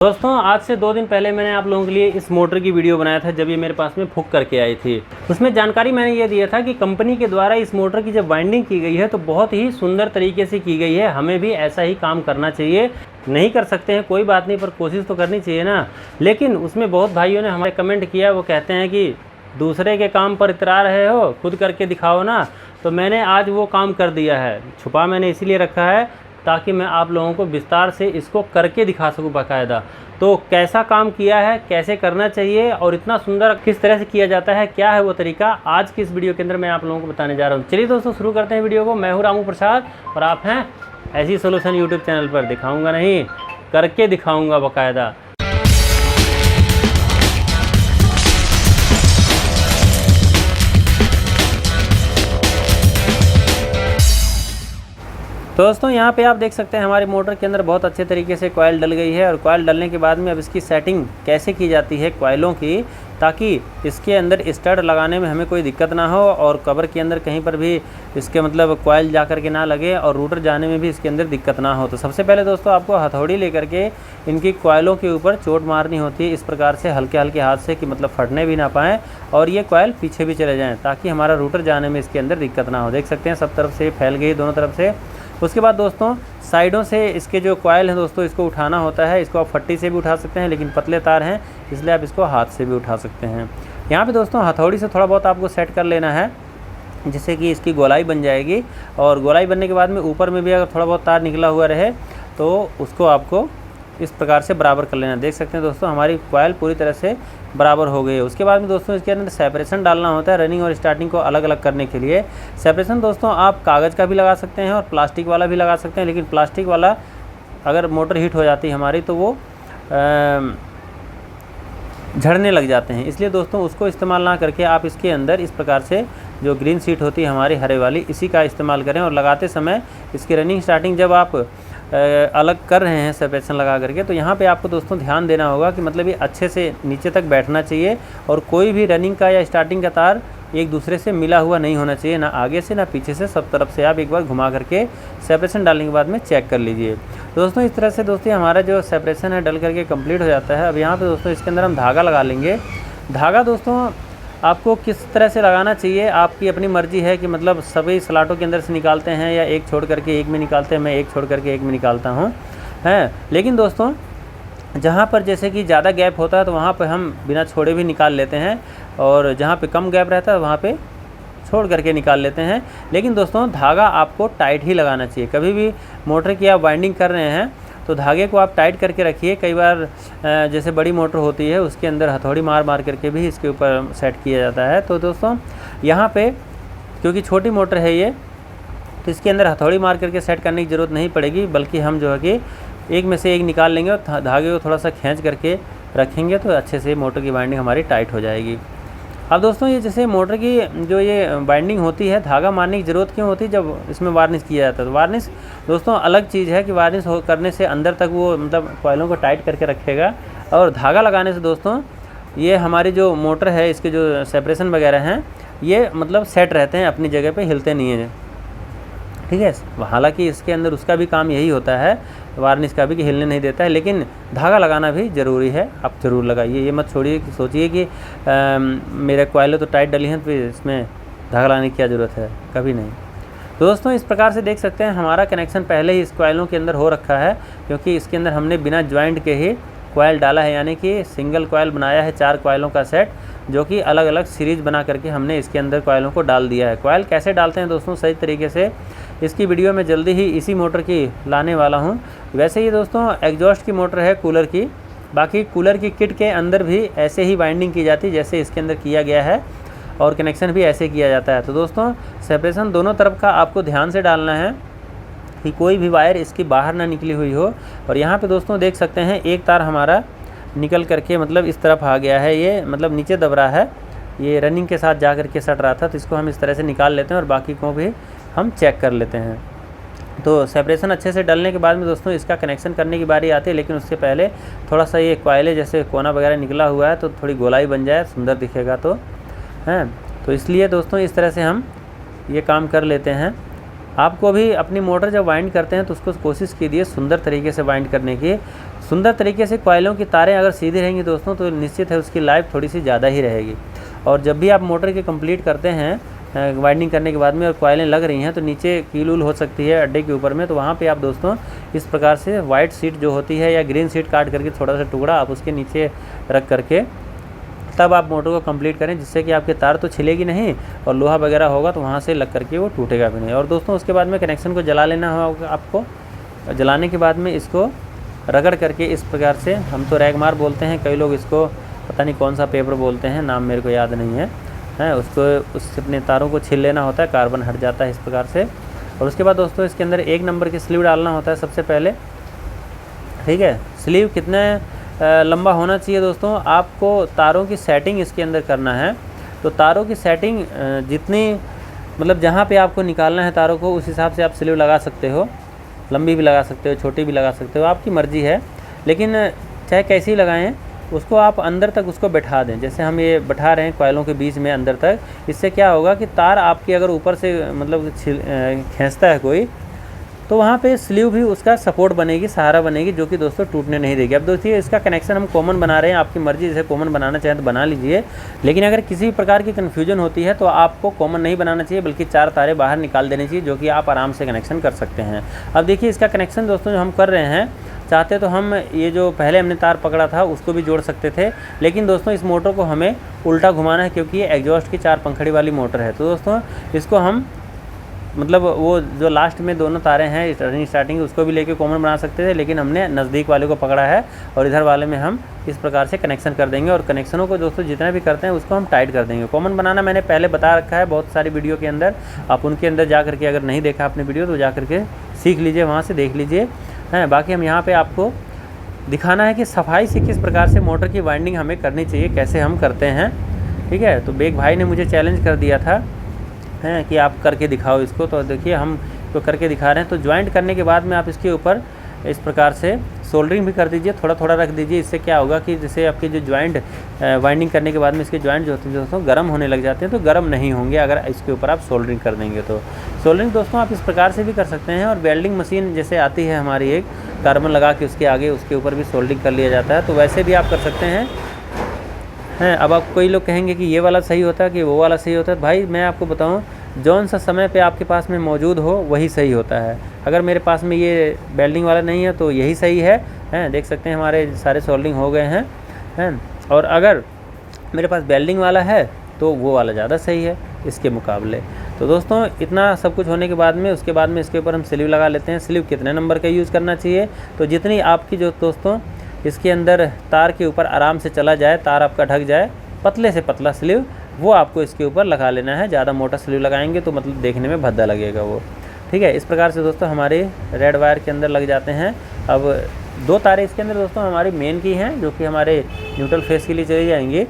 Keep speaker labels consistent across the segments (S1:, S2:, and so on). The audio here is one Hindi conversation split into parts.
S1: दोस्तों आज से 2 दिन पहले मैंने आप लोगों के लिए इस मोटर की वीडियो बनाया था जब ये मेरे पास में फुक करके आई थी। उसमें जानकारी मैंने ये दिया था कि कंपनी के द्वारा इस मोटर की जब वाइंडिंग की गई है तो बहुत ही सुंदर तरीके से की गई है। हमें भी ऐसा ही काम करना चाहिए। नहीं कर सकते हैं कोई बात नहीं, पर कोशिश तो करनी चाहिए ना। लेकिन उसमें बहुत भाइयों ने हमारे कमेंट किया, वो कहते हैं कि दूसरे के काम पर इतरा रहे हो, खुद करके दिखाओ ना। तो मैंने आज वो काम कर दिया है। छुपा मैंने इसीलिए रखा है ताकि मैं आप लोगों को विस्तार से इसको करके दिखा सकूं बाकायदा। तो कैसा काम किया है, कैसे करना चाहिए और इतना सुंदर किस तरह से किया जाता है, क्या है वो तरीका, आज की इस वीडियो के अंदर मैं आप लोगों को बताने जा रहा हूं। चलिए दोस्तों शुरू करते हैं वीडियो को। मैं हूं रामू प्रसाद और आप हैं ऐसी सोल्यूशन यूट्यूब चैनल पर। दिखाऊँगा नहीं, करके दिखाऊँगा बाकायदा। तो दोस्तों यहाँ पे आप देख सकते हैं हमारी मोटर के अंदर बहुत अच्छे तरीके से कॉइल डल गई है। और कॉइल डलने के बाद में अब इसकी सेटिंग कैसे की जाती है कॉइलों की, ताकि इसके अंदर स्टड लगाने में हमें कोई दिक्कत ना हो और कवर के अंदर कहीं पर भी इसके मतलब कॉइल जा कर के ना लगे और रूटर जाने में भी इसके अंदर दिक्कत ना हो। तो सबसे पहले दोस्तों आपको हथौड़ी लेकर के इनकी कॉइलों के ऊपर चोट मारनी होती है, इस प्रकार से हल्के हल्के हाथ से, कि मतलब फटने भी ना पाएँ और ये कॉइल पीछे भी चले जाएँ, ताकि हमारा रूटर जाने में इसके अंदर दिक्कत ना हो। देख सकते हैं सब तरफ से फैल गई दोनों तरफ से। उसके बाद दोस्तों साइडों से इसके जो कॉइल हैं दोस्तों, इसको उठाना होता है। इसको आप फट्टी से भी उठा सकते हैं, लेकिन पतले तार हैं इसलिए आप इसको हाथ से भी उठा सकते हैं। यहाँ पे दोस्तों हथौड़ी से थोड़ा बहुत आपको सेट कर लेना है, जिससे कि इसकी गोलाई बन जाएगी। और गोलाई बनने के बाद में ऊपर में भी अगर थोड़ा बहुत तार निकला हुआ रहे तो उसको आपको इस प्रकार से बराबर कर लेना। देख सकते हैं दोस्तों हमारी कॉइल पूरी तरह से बराबर हो गई है। उसके बाद में दोस्तों इसके अंदर सेपरेशन डालना होता है रनिंग और स्टार्टिंग को अलग अलग करने के लिए। सेपरेशन दोस्तों आप कागज़ का भी लगा सकते हैं और प्लास्टिक वाला भी लगा सकते हैं, लेकिन प्लास्टिक वाला अगर मोटर हीट हो जाती है हमारी तो वो झड़ने लग जाते हैं, इसलिए दोस्तों उसको इस्तेमाल ना करके आप इसके अंदर इस प्रकार से जो ग्रीन शीट होती है हमारी हरे वाली, इसी का इस्तेमाल करें। और लगाते समय इसकी रनिंग स्टार्टिंग जब आप अलग कर रहे हैं सेपरेशन लगा करके, तो यहाँ पे आपको दोस्तों ध्यान देना होगा कि मतलब ये अच्छे से नीचे तक बैठना चाहिए और कोई भी रनिंग का या स्टार्टिंग का तार एक दूसरे से मिला हुआ नहीं होना चाहिए, ना आगे से ना पीछे से, सब तरफ से आप एक बार घुमा करके सेपरेशन डालने के बाद में चेक कर लीजिए। दोस्तों इस तरह से दोस्तों हमारा जो सेपरेशन है डल करके कंप्लीट हो जाता है। अब यहाँ पे दोस्तों इसके अंदर हम धागा लगा लेंगे। धागा दोस्तों आपको किस तरह से लगाना चाहिए आपकी अपनी मर्ज़ी है, कि मतलब सभी स्लॉटों के अंदर से निकालते हैं या एक छोड़ करके एक में निकालते हैं। मैं एक छोड़ करके एक में निकालता हूँ हैं, लेकिन दोस्तों जहाँ पर जैसे कि ज़्यादा गैप होता है तो वहाँ पर हम बिना छोड़े भी निकाल लेते हैं, और जहाँ पे कम गैप रहता है वहाँ पे छोड़ करके निकाल लेते हैं। लेकिन दोस्तों धागा आपको टाइट ही लगाना चाहिए। कभी भी मोटर की आप वाइंडिंग कर रहे हैं तो धागे को आप टाइट करके रखिए। कई बार जैसे बड़ी मोटर होती है उसके अंदर हथौड़ी मार मार करके भी इसके ऊपर सेट किया जाता है। तो दोस्तों यहाँ पे क्योंकि छोटी मोटर है ये, तो इसके अंदर हथौड़ी मार करके सेट करने की ज़रूरत नहीं पड़ेगी, बल्कि हम जो है कि एक में से एक निकाल लेंगे और धागे को थोड़ा सा खींच करके रखेंगे तो अच्छे से मोटर की वाइंडिंग हमारी टाइट हो जाएगी। अब दोस्तों ये जैसे मोटर की जो ये बाइंडिंग होती है, धागा मारने की ज़रूरत क्यों होती है जब इसमें वार्निश किया जाता है? तो वार्निश दोस्तों अलग चीज़ है कि वार्निश करने से अंदर तक वो मतलब कॉइलों को टाइट करके रखेगा, और धागा लगाने से दोस्तों ये हमारी जो मोटर है इसके जो सेपरेशन वगैरह हैं ये मतलब सेट रहते हैं अपनी जगह पर, हिलते नहीं हैं, ठीक है। हालांकि इसके अंदर उसका भी काम यही होता है, वार्निश का भी, कि हिलने नहीं देता है, लेकिन धागा लगाना भी ज़रूरी है। आप ज़रूर लगाइए, ये मत छोड़िए कि सोचिए कि मेरे कॉइलें तो टाइट डली हैं तो इसमें धागा लगाने की क्या ज़रूरत है, कभी नहीं। तो दोस्तों इस प्रकार से देख सकते हैं हमारा कनेक्शन पहले ही इस कॉइलों के अंदर हो रखा है, क्योंकि इसके अंदर हमने बिना ज्वाइंट के ही कॉइल डाला है, यानी कि सिंगल कॉइल बनाया है 4 कॉइलों का सेट, जो कि अलग अलग सीरीज़ बना करके हमने इसके अंदर कॉइलों को डाल दिया है। कॉइल कैसे डालते हैं दोस्तों सही तरीके से, इसकी वीडियो में जल्दी ही इसी मोटर की लाने वाला हूं। वैसे ये दोस्तों एग्जॉस्ट की मोटर है कूलर की, बाकी कूलर की किट के अंदर भी ऐसे ही वाइंडिंग की जाती है जैसे इसके अंदर किया गया है, और कनेक्शन भी ऐसे किया जाता है। तो दोस्तों सेपरेशन दोनों तरफ का आपको ध्यान से डालना है कि कोई भी वायर इसकी बाहर ना निकली हुई हो। और यहाँ पे दोस्तों देख सकते हैं एक तार हमारा निकल करके मतलब इस तरफ आ गया है, ये मतलब नीचे दब रहा है, ये रनिंग के साथ जा करके सट रहा था, तो इसको हम इस तरह से निकाल लेते हैं और बाकी को भी हम चेक कर लेते हैं। तो सेपरेशन अच्छे से डलने के बाद में दोस्तों इसका कनेक्शन करने की बारी आती है, लेकिन उससे पहले थोड़ा सा ये कॉइलें जैसे कोना वगैरह निकला हुआ है तो थोड़ी गोलाई बन जाए, सुंदर दिखेगा तो हैं। तो इसलिए दोस्तों इस तरह से हम ये काम कर लेते हैं। आपको भी अपनी मोटर जब वाइंड करते हैं तो उसको कोशिश कीजिए सुंदर तरीके से वाइंड करने की। सुंदर तरीके से कॉइलों की तारें अगर सीधी रहेंगी दोस्तों तो निश्चित है उसकी लाइफ थोड़ी सी ज़्यादा ही रहेगी। और जब भी आप मोटर के कंप्लीट करते हैं वाइंडिंग करने के बाद में और कॉइलें लग रही हैं तो नीचे कील उल हो सकती है अड्डे के ऊपर में, तो वहाँ पे आप दोस्तों इस प्रकार से वाइट सीट जो होती है या ग्रीन सीट काट करके थोड़ा सा टुकड़ा आप उसके नीचे रख करके तब आप मोटर को कंप्लीट करें, जिससे कि आपके तार तो छिलेगी नहीं और लोहा वगैरह होगा तो वहाँ से लग करके वो टूटेगा भी नहीं। और दोस्तों उसके बाद में कनेक्शन को जला लेना होगा आपको। जलाने के बाद में इसको रगड़ करके इस प्रकार से, हम तो रैगमार बोलते हैं, कई लोग इसको पता नहीं कौन सा पेपर बोलते हैं, नाम मेरे को याद नहीं है, उसको उससे अपने तारों को छील लेना होता है, कार्बन हट जाता है इस प्रकार से। और उसके बाद दोस्तों इसके अंदर 1 नंबर की स्लीव डालना होता है सबसे पहले। ठीक है, स्लीव कितने लंबा होना चाहिए दोस्तों, आपको तारों की सेटिंग इसके अंदर करना है। तो तारों की सेटिंग जितनी मतलब जहाँ पे आपको निकालना है तारों को उस हिसाब से आप स्लीव लगा सकते हो, लंबी भी लगा सकते हो, छोटी भी लगा सकते हो, आपकी मर्ज़ी है। लेकिन चाहे कैसी लगाएं उसको आप अंदर तक उसको बैठा दें, जैसे हम ये बैठा रहे हैं कॉइलों के बीच में अंदर तक। इससे क्या होगा कि तार आपकी अगर ऊपर से मतलब खींचता है कोई तो वहाँ पे स्लीव भी उसका सपोर्ट बनेगी, सहारा बनेगी, जो कि दोस्तों टूटने नहीं देगी। अब देखिए इसका कनेक्शन हम कॉमन बना रहे हैं, आपकी मर्ज़ी, जैसे कॉमन बनाना चाहें तो बना लीजिए। लेकिन अगर किसी प्रकार की कन्फ्यूजन होती है तो आपको कॉमन नहीं बनाना चाहिए, बल्कि 4 तारें बाहर निकाल देनी चाहिए, जो कि आप आराम से कनेक्शन कर सकते हैं। अब देखिए इसका कनेक्शन दोस्तों जो हम कर रहे हैं, चाहते तो हम ये जो पहले हमने तार पकड़ा था उसको भी जोड़ सकते थे, लेकिन दोस्तों इस मोटर को हमें उल्टा घुमाना है क्योंकि ये एग्जॉस्ट की 4 पंखड़ी वाली मोटर है। तो दोस्तों इसको हम मतलब वो जो लास्ट में दोनों तारें हैं रनिंग स्टार्टिंग उसको भी लेके कॉमन बना सकते थे, लेकिन हमने नज़दीक वाले को पकड़ा है और इधर वाले में हम इस प्रकार से कनेक्शन कर देंगे। और कनेक्शनों को दोस्तों जितना भी करते हैं उसको हम टाइट कर देंगे। कॉमन बनाना मैंने पहले बता रखा है बहुत सारी वीडियो के अंदर, आप उनके अंदर जा करके अगर नहीं देखा आपने वीडियो तो जा करके सीख लीजिए, वहाँ से देख लीजिए। हैं बाकी हम यहाँ पर आपको दिखाना है कि सफाई से किस प्रकार से मोटर की वाइंडिंग हमें करनी चाहिए, कैसे हम करते हैं। ठीक है, तो एक भाई ने मुझे चैलेंज कर दिया था हैं कि आप करके दिखाओ इसको, तो देखिए हम तो करके दिखा रहे हैं। तो ज्वाइंट करने के बाद में आप इसके ऊपर इस प्रकार से सोल्डरिंग भी कर दीजिए, थोड़ा थोड़ा रख दीजिए। इससे क्या होगा कि जैसे आपके जो ज्वाइंट वाइंडिंग करने के बाद में इसके ज्वाइंट जो होते हैं दोस्तों गर्म होने लग जाते हैं, तो गर्म नहीं होंगे अगर इसके ऊपर आप सोल्डरिंग कर देंगे। तो सोल्डरिंग दोस्तों आप इस प्रकार से भी कर सकते हैं। और वेल्डिंग मशीन जैसे आती है हमारी एक, कार्बन लगा के उसके आगे उसके ऊपर भी सोल्डरिंग कर लिया जाता है, तो वैसे भी आप कर सकते हैं। अब आप कोई लोग कहेंगे कि ये वाला सही होता है कि वो वाला सही होता है। भाई मैं आपको बताऊं, जौन सा समय पे आपके पास में मौजूद हो वही सही होता है। अगर मेरे पास में ये वेल्डिंग वाला नहीं है तो यही सही है। देख सकते हैं हमारे सारे सोल्डरिंग हो गए हैं। और अगर मेरे पास वेल्डिंग वाला है तो वो वाला ज़्यादा सही है इसके मुकाबले। तो दोस्तों इतना सब कुछ होने के बाद में उसके बाद में इसके ऊपर हम स्लीव लगा लेते हैं। स्लीव कितने नंबर का यूज़ करना चाहिए, तो जितनी आपकी जो दोस्तों इसके अंदर तार के ऊपर आराम से चला जाए, तार आपका ढक जाए, पतले से पतला स्लीव वो आपको इसके ऊपर लगा लेना है। ज़्यादा मोटा स्लीव लगाएंगे तो मतलब देखने में भद्दा लगेगा वो। ठीक है, इस प्रकार से दोस्तों हमारे रेड वायर के अंदर लग जाते हैं। अब 2 तारें इसके अंदर दोस्तों हमारी मेन की हैं जो कि हमारे न्यूट्रल फेस के लिए चली जाएंगी,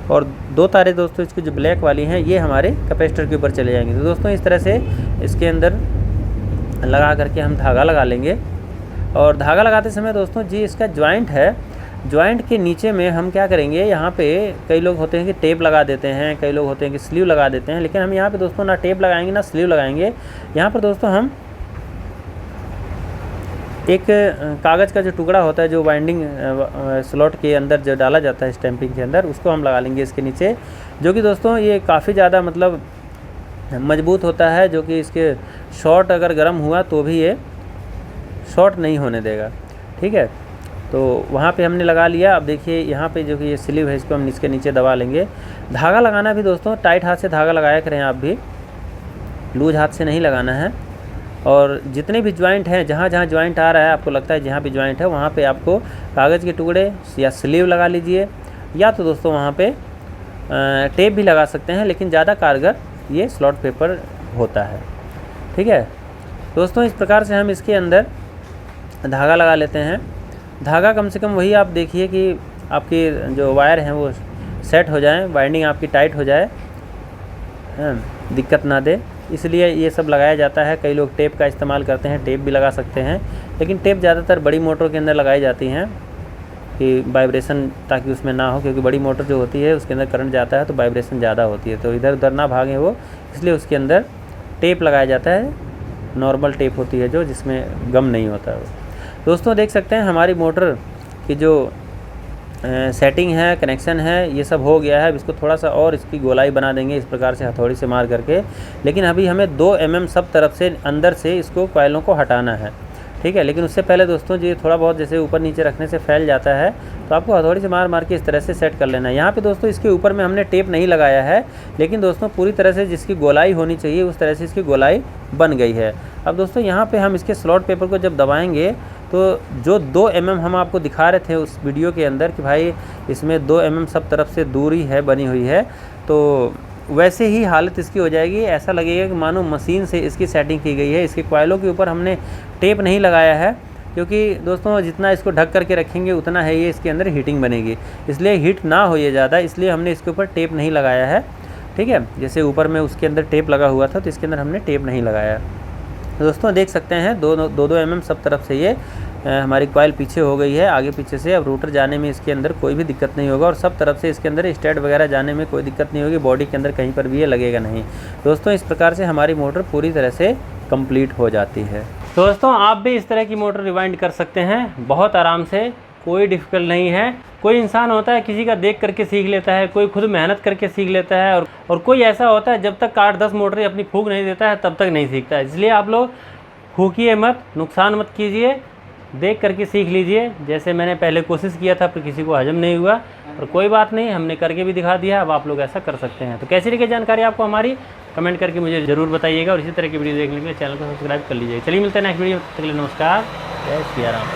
S1: और 2 तारें दोस्तों इसकी जो ब्लैक वाली हैं ये हमारे कैपेसिटर के ऊपर चले जाएंगे। तो दोस्तों इस तरह से इसके अंदर लगा करके हम धागा लगा लेंगे। और धागा लगाते समय दोस्तों जी इसका ज्वाइंट है, ज्वाइंट के नीचे में हम क्या करेंगे, यहाँ पे कई लोग होते हैं कि टेप लगा देते हैं, कई लोग होते हैं कि स्लीव लगा देते हैं, लेकिन हम यहाँ पे दोस्तों ना टेप लगाएंगे ना स्लीव लगाएंगे। यहाँ पर दोस्तों हम एक कागज़ का जो टुकड़ा होता है जो वाइंडिंग स्लॉट के अंदर जो डाला जाता है स्टैंपिंग के अंदर, उसको हम लगा लेंगे इसके नीचे, जो कि दोस्तों ये काफ़ी ज़्यादा मतलब मजबूत होता है, जो कि इसके शॉर्ट अगर गर्म हुआ तो भी ये शॉर्ट नहीं होने देगा। ठीक है, तो वहाँ पे हमने लगा लिया। अब देखिए यहाँ पे जो कि ये स्लीव है इसको हम इसके नीचे दबा लेंगे। धागा लगाना भी दोस्तों टाइट हाथ से धागा लगाया करें, आप भी लूज हाथ से नहीं लगाना है। और जितने भी ज्वाइंट हैं, जहाँ जहाँ ज्वाइंट आ रहा है आपको लगता है जहाँ भी ज्वाइंट है वहाँ पे आपको कागज़ के टुकड़े या स्लीव लगा लीजिए, या तो दोस्तों वहाँ पे टेप भी लगा सकते हैं, लेकिन ज़्यादा कारगर ये स्लॉट पेपर होता है। ठीक है दोस्तों, इस प्रकार से हम इसके अंदर धागा लगा लेते हैं। धागा कम से कम वही आप देखिए कि आपकी जो वायर हैं वो सेट हो जाएं, वाइंडिंग आपकी टाइट हो जाए, दिक्कत ना दे, इसलिए ये सब लगाया जाता है। कई लोग टेप का इस्तेमाल करते हैं, टेप भी लगा सकते हैं, लेकिन टेप ज़्यादातर बड़ी मोटर के अंदर लगाई जाती हैं कि वाइब्रेशन ताकि उसमें ना हो, क्योंकि बड़ी मोटर जो होती है उसके अंदर करंट जाता है तो वाइब्रेशन ज़्यादा होती है, तो इधर उधर ना भागें वो, इसलिए उसके अंदर टेप लगाया जाता है। नॉर्मल टेप होती है जो जिसमें गम नहीं होता है। दोस्तों देख सकते हैं हमारी मोटर कि जो सेटिंग है, कनेक्शन है, ये सब हो गया है। अब इसको थोड़ा सा और इसकी गोलाई बना देंगे इस प्रकार से हथौड़ी से मार करके। लेकिन अभी हमें 2 mm सब तरफ से अंदर से इसको कॉइलों को हटाना है, ठीक है। लेकिन उससे पहले दोस्तों ये थोड़ा बहुत जैसे ऊपर नीचे रखने से फैल जाता है, तो आपको हथौड़ी से मार मार के इस तरह से सेट कर लेना है। यहाँ पे दोस्तों इसके ऊपर में हमने टेप नहीं लगाया है, लेकिन दोस्तों पूरी तरह से जिसकी गोलाई होनी चाहिए उस तरह से इसकी गोलाई बन गई है। अब दोस्तों यहाँ पे हम इसके स्लॉट पेपर को जब दबाएंगे तो जो 2 mm हम आपको दिखा रहे थे उस वीडियो के अंदर कि भाई इसमें 2 mm सब तरफ से दूरी है बनी हुई है, तो वैसे ही हालत इसकी हो जाएगी। ऐसा लगेगा कि मानो मशीन से इसकी सेटिंग की गई है। इसके कॉइलों के ऊपर हमने टेप नहीं लगाया है, क्योंकि दोस्तों जितना इसको ढक करके रखेंगे उतना है ये इसके अंदर हीटिंग बनेगी, इसलिए हीट ना हो ये ज़्यादा, इसलिए हमने इसके ऊपर टेप नहीं लगाया है, ठीक है। जैसे ऊपर में उसके अंदर टेप लगा हुआ था तो इसके अंदर हमने टेप नहीं लगाया। तो दोस्तों देख सकते हैं 2 mm सब तरफ से ये हमारी कॉइल पीछे हो गई है, आगे पीछे से। अब रोटर जाने में इसके अंदर कोई भी दिक्कत नहीं होगा और सब तरफ से इसके अंदर स्टैंड वगैरह जाने में कोई दिक्कत नहीं होगी, बॉडी के अंदर कहीं पर भी ये लगेगा नहीं। दोस्तों इस प्रकार से हमारी मोटर पूरी तरह से कंप्लीट हो जाती है। दोस्तों आप भी इस तरह की मोटर रिवाइंड कर सकते हैं बहुत आराम से, कोई डिफ़िकल्ट नहीं है। कोई इंसान होता है किसी का देख करके सीख लेता है, कोई खुद मेहनत करके सीख लेता है, और कोई ऐसा होता है जब तक 8-10 मोटरें अपनी फूंक नहीं देता है तब तक नहीं सीखता है। इसलिए आप लोग फूकिए मत, नुकसान मत कीजिए, देख करके सीख लीजिए। जैसे मैंने पहले कोशिश किया था पर किसी को हजम नहीं हुआ, और कोई बात नहीं, हमने करके भी दिखा दिया, अब आप लोग ऐसा कर सकते हैं। तो कैसी लगी जानकारी आपको हमारी, कमेंट करके मुझे ज़रूर बताइएगा, और इसी तरह की वीडियो देखने के लिए चैनल को सब्सक्राइब कर लीजिए। चलिए मिलते हैं नेक्स्ट वीडियो, तब तक के लिए नमस्कार, जय श्री राम।